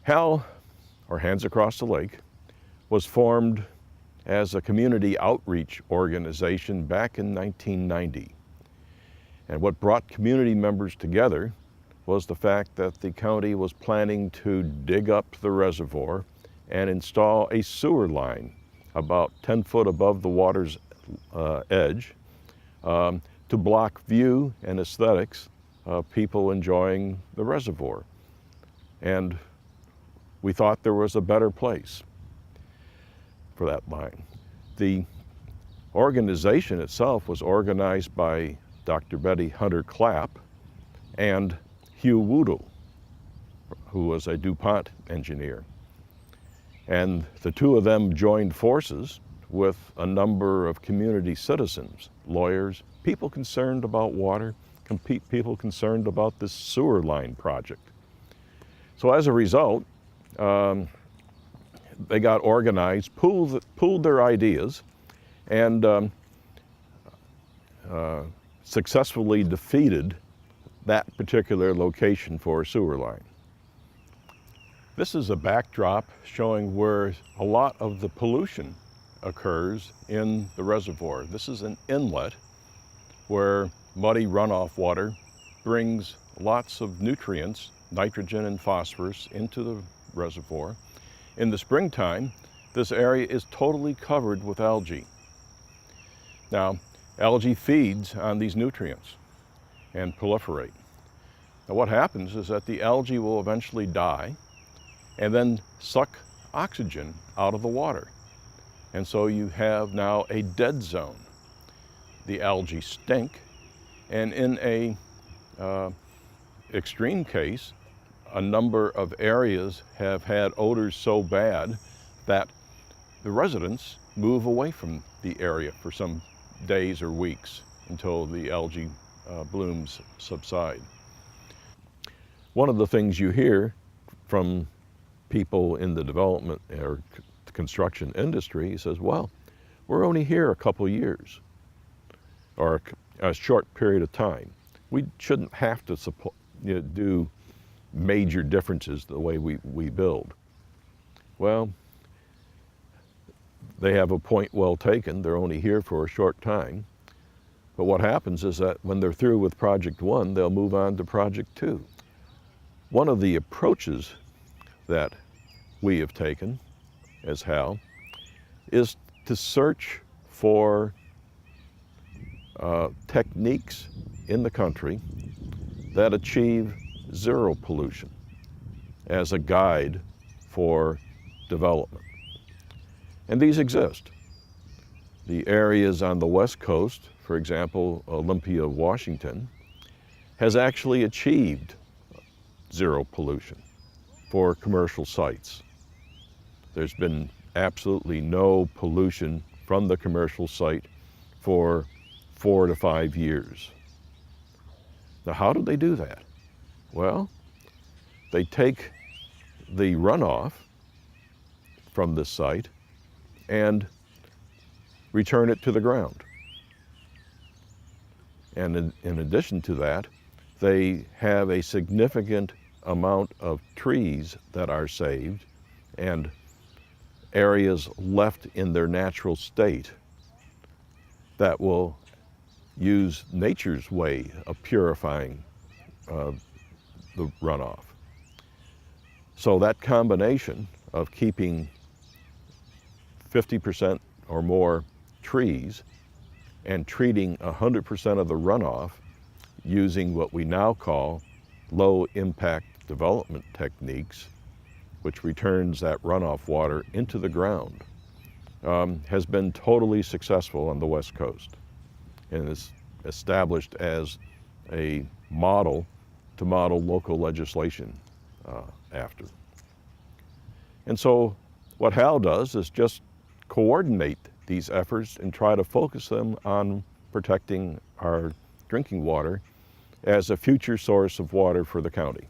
HAL, or Hands Across the Lake, was formed as a community outreach organization back in 1990. And what brought community members together was the fact that the county was planning to dig up the reservoir and install a sewer line about 10 foot above the water's edge to block view and aesthetics of people enjoying the reservoir. And we thought there was a better place for that line. The organization itself was organized by Dr. Betty Hunter Clapp and Hugh Woodle, who was a DuPont engineer. And the two of them joined forces with a number of community citizens, lawyers, people concerned about water, people concerned about this sewer line project. So as a result, they got organized, pooled their ideas, and successfully defeated that particular location for a sewer line. This is a backdrop showing where a lot of the pollution occurs in the reservoir. This is an inlet where muddy runoff water brings lots of nutrients, nitrogen and phosphorus, into the reservoir. In the springtime, this area is totally covered with algae. Now, algae feeds on these nutrients and proliferate. Now what happens is that the algae will eventually die and then suck oxygen out of the water. And so you have now a dead zone. The algae stink, and in a extreme case, a number of areas have had odors so bad that the residents move away from the area for some days or weeks until the algae blooms subside. One of the things you hear from people in the development or construction industry says, well, we're only here a couple years or a short period of time. We shouldn't have to do major differences the way we build. Well, they have a point well taken. They're only here for a short time. But what happens is that when they're through with project one, they'll move on to project two. One of the approaches that we have taken as HAL is to search for techniques in the country that achieve zero pollution as a guide for development. And these exist. The areas on the West Coast, for example, Olympia, Washington, has actually achieved zero pollution for commercial sites. There's been absolutely no pollution from the commercial site for 4 to 5 years. Now, how do they do that? Well, they take the runoff from this site and return it to the ground. And in addition to that, they have a significant amount of trees that are saved and areas left in their natural state that will use nature's way of purifying the runoff. So that combination of keeping 50% or more trees and treating 100% of the runoff using what we now call low impact development techniques, which returns that runoff water into the ground, has been totally successful on the West Coast and is established as a model to model local legislation after. And so what HAL does is just coordinate these efforts and try to focus them on protecting our drinking water as a future source of water for the county.